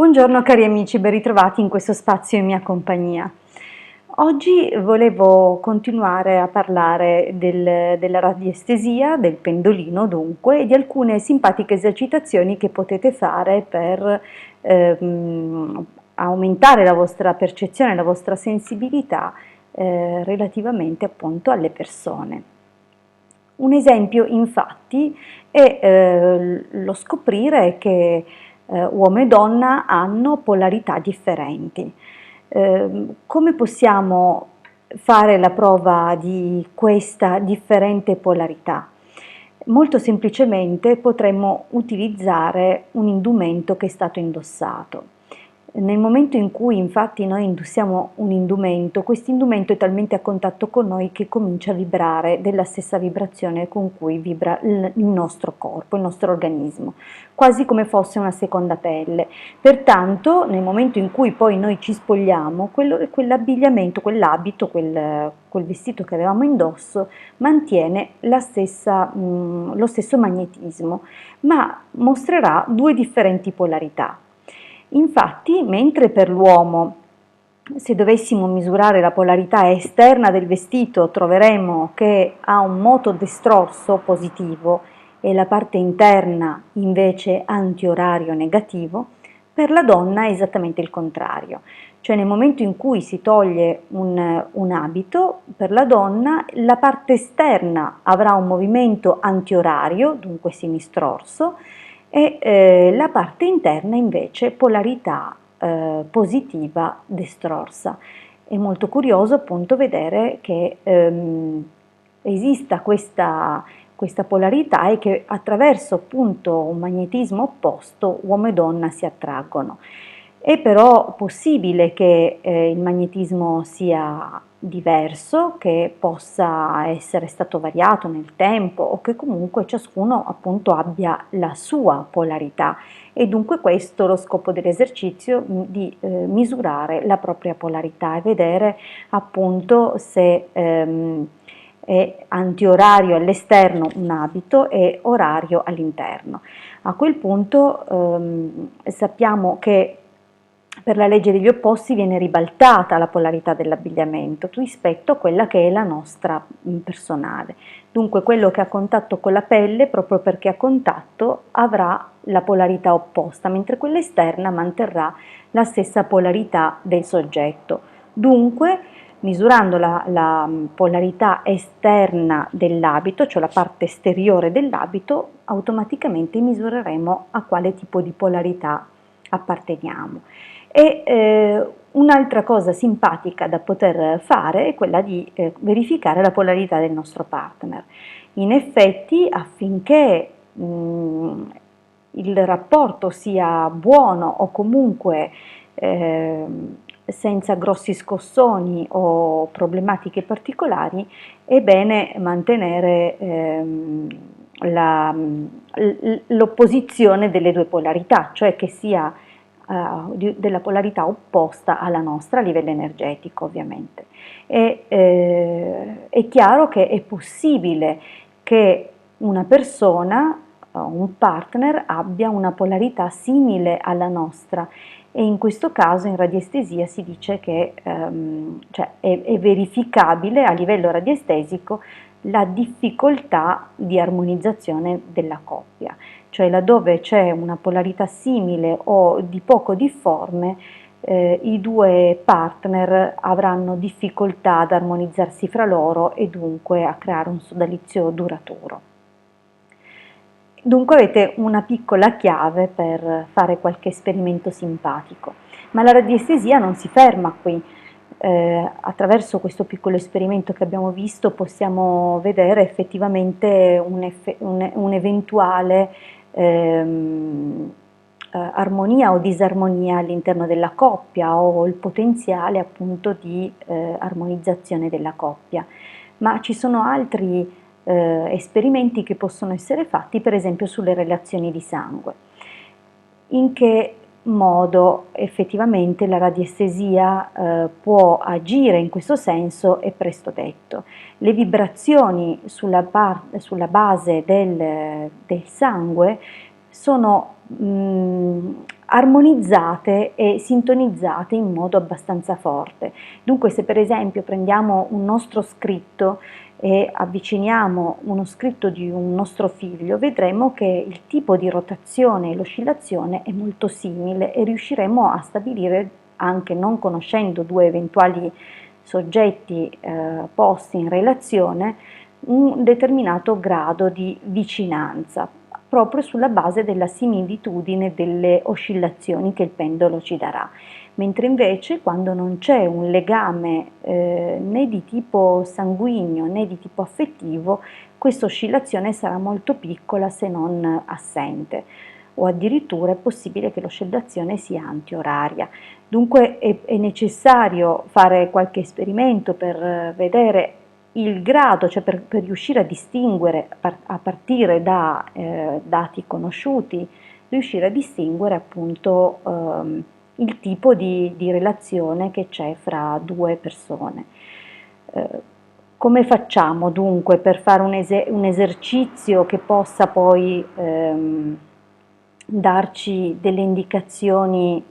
Buongiorno cari amici, ben ritrovati in questo spazio in mia compagnia. Oggi volevo continuare a parlare della radiestesia, del pendolino dunque, e di alcune simpatiche esercitazioni che potete fare per aumentare la vostra percezione, la vostra sensibilità relativamente appunto alle persone. Un esempio infatti è lo scoprire che uomo e donna hanno polarità differenti. Come possiamo fare la prova di questa differente polarità? Molto semplicemente potremmo utilizzare un indumento che è stato indossato. Nel momento in cui infatti noi indossiamo un indumento, questo indumento è talmente a contatto con noi che comincia a vibrare della stessa vibrazione con cui vibra il nostro corpo, il nostro organismo, quasi come fosse una seconda pelle. Pertanto nel momento in cui poi noi ci spogliamo, quell'abbigliamento, quell'abito, quel vestito che avevamo indosso mantiene lo stesso magnetismo, ma mostrerà due differenti polarità. Infatti, mentre per l'uomo, se dovessimo misurare la polarità esterna del vestito, troveremo che ha un moto destrorso positivo e la parte interna invece antiorario negativo, per la donna è esattamente il contrario. Cioè nel momento in cui si toglie un abito, per la donna la parte esterna avrà un movimento antiorario, dunque sinistrorso, e la parte interna invece polarità positiva destrorsa. È molto curioso appunto vedere che esista questa polarità e che attraverso appunto un magnetismo opposto uomo e donna si attraggono. È però possibile che il magnetismo sia diverso, che possa essere stato variato nel tempo o che comunque ciascuno appunto abbia la sua polarità e dunque questo è lo scopo dell'esercizio di misurare la propria polarità e vedere appunto se è antiorario all'esterno un abito e orario all'interno. A quel punto sappiamo che per la legge degli opposti viene ribaltata la polarità dell'abbigliamento rispetto a quella che è la nostra personale. Dunque quello che ha contatto con la pelle, proprio perché ha contatto, avrà la polarità opposta, mentre quella esterna manterrà la stessa polarità del soggetto. Dunque, misurando la polarità esterna dell'abito, cioè la parte esteriore dell'abito, automaticamente misureremo a quale tipo di polarità apparteniamo. E un'altra cosa simpatica da poter fare è quella di verificare la polarità del nostro partner. In effetti, affinché il rapporto sia buono o comunque senza grossi scossoni o problematiche particolari, è bene mantenere l'opposizione delle due polarità, cioè che sia della polarità opposta alla nostra a livello energetico ovviamente. È chiaro che è possibile che una persona, un partner, abbia una polarità simile alla nostra e in questo caso in radiestesia si dice che cioè è verificabile a livello radiestesico la difficoltà di armonizzazione della coppia, cioè laddove c'è una polarità simile o di poco difforme, i due partner avranno difficoltà ad armonizzarsi fra loro e dunque a creare un sodalizio duraturo. Dunque avete una piccola chiave per fare qualche esperimento simpatico, ma la radiestesia non si ferma qui. Attraverso questo piccolo esperimento che abbiamo visto possiamo vedere effettivamente un'eventuale armonia o disarmonia all'interno della coppia o il potenziale appunto di armonizzazione della coppia, ma ci sono altri esperimenti che possono essere fatti per esempio sulle relazioni di sangue. In che modo effettivamente la radiestesia può agire in questo senso è presto detto. Le vibrazioni sulla base del sangue sono armonizzate e sintonizzate in modo abbastanza forte. Dunque, se per esempio prendiamo un nostro scritto e avviciniamo uno scritto di un nostro figlio, vedremo che il tipo di rotazione e l'oscillazione è molto simile e riusciremo a stabilire, anche non conoscendo due eventuali soggetti posti in relazione, un determinato grado di vicinanza, proprio sulla base della similitudine delle oscillazioni che il pendolo ci darà. Mentre invece quando non c'è un legame né di tipo sanguigno né di tipo affettivo, questa oscillazione sarà molto piccola se non assente, o addirittura è possibile che l'oscillazione sia antioraria. Dunque è necessario fare qualche esperimento per vedere il grado, cioè per riuscire a distinguere a partire da dati conosciuti, riuscire a distinguere appunto il tipo di relazione che c'è fra due persone. Come facciamo dunque per fare un esercizio che possa poi darci delle indicazioni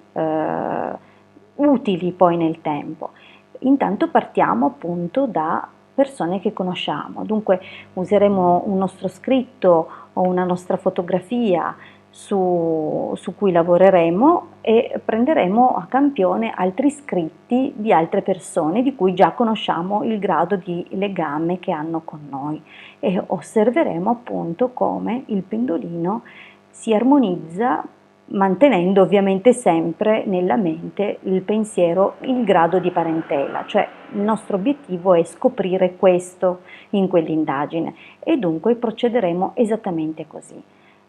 utili poi nel tempo? Intanto partiamo appunto da persone che conosciamo, dunque useremo un nostro scritto o una nostra fotografia su cui lavoreremo e prenderemo a campione altri scritti di altre persone di cui già conosciamo il grado di legame che hanno con noi e osserveremo appunto come il pendolino si armonizza mantenendo ovviamente sempre nella mente il pensiero, il grado di parentela, cioè il nostro obiettivo è scoprire questo in quell'indagine e dunque procederemo esattamente così,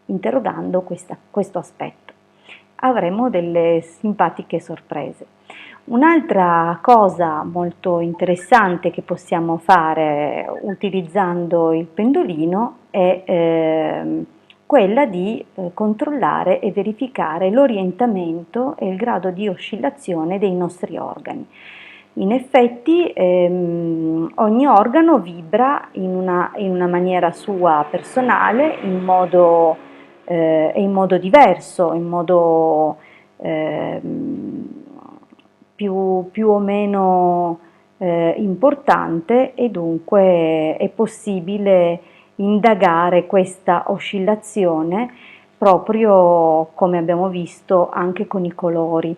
interrogando questo aspetto. Avremo delle simpatiche sorprese. Un'altra cosa molto interessante che possiamo fare utilizzando il pendolino è quella di controllare e verificare l'orientamento e il grado di oscillazione dei nostri organi. In effetti ogni organo vibra in una maniera sua personale, e in modo diverso, in modo più o meno importante, e dunque è possibile indagare questa oscillazione proprio come abbiamo visto anche con i colori,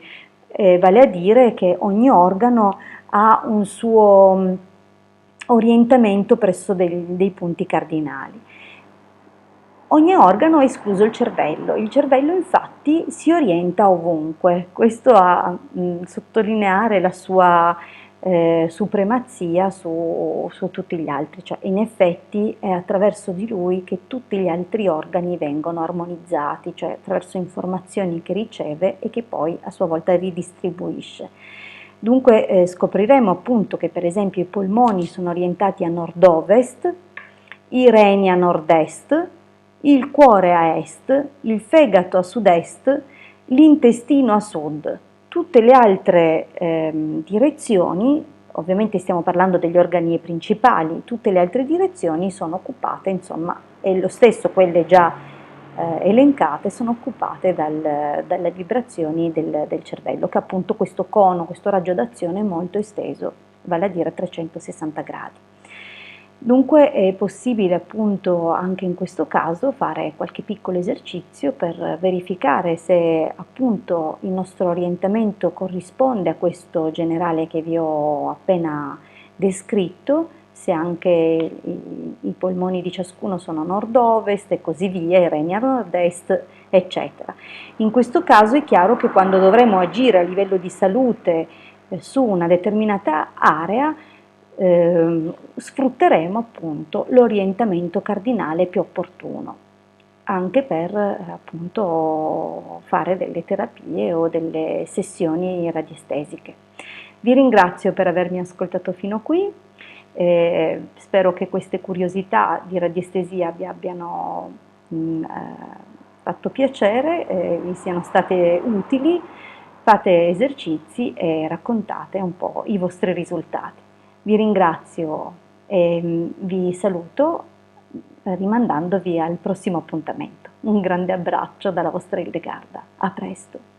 vale a dire che ogni organo ha un suo orientamento presso dei punti cardinali. Ogni organo è escluso il cervello infatti si orienta ovunque, questo a sottolineare la sua supremazia su tutti gli altri, cioè in effetti è attraverso di lui che tutti gli altri organi vengono armonizzati, cioè attraverso informazioni che riceve e che poi a sua volta ridistribuisce. Dunque scopriremo appunto che per esempio i polmoni sono orientati a nord-ovest, i reni a nord-est, il cuore a est, il fegato a sud-est, l'intestino a sud. Tutte le altre direzioni, ovviamente stiamo parlando degli organi principali, tutte le altre direzioni sono occupate, insomma, e lo stesso quelle già elencate sono occupate dalle vibrazioni del cervello, che ha appunto questo cono, questo raggio d'azione molto esteso, vale a dire 360 gradi. Dunque è possibile appunto anche in questo caso fare qualche piccolo esercizio per verificare se appunto il nostro orientamento corrisponde a questo generale che vi ho appena descritto, se anche i polmoni di ciascuno sono a nord-ovest e così via, i reni a nord-est, eccetera. In questo caso è chiaro che quando dovremo agire a livello di salute su una determinata area, sfrutteremo appunto l'orientamento cardinale più opportuno, anche per appunto fare delle terapie o delle sessioni radiestesiche. Vi ringrazio per avermi ascoltato fino qui, spero che queste curiosità di radiestesia vi abbiano fatto piacere, vi siano state utili. Fate esercizi e raccontate un po' i vostri risultati. Vi ringrazio e vi saluto rimandandovi al prossimo appuntamento. Un grande abbraccio dalla vostra Hildegarda. A presto!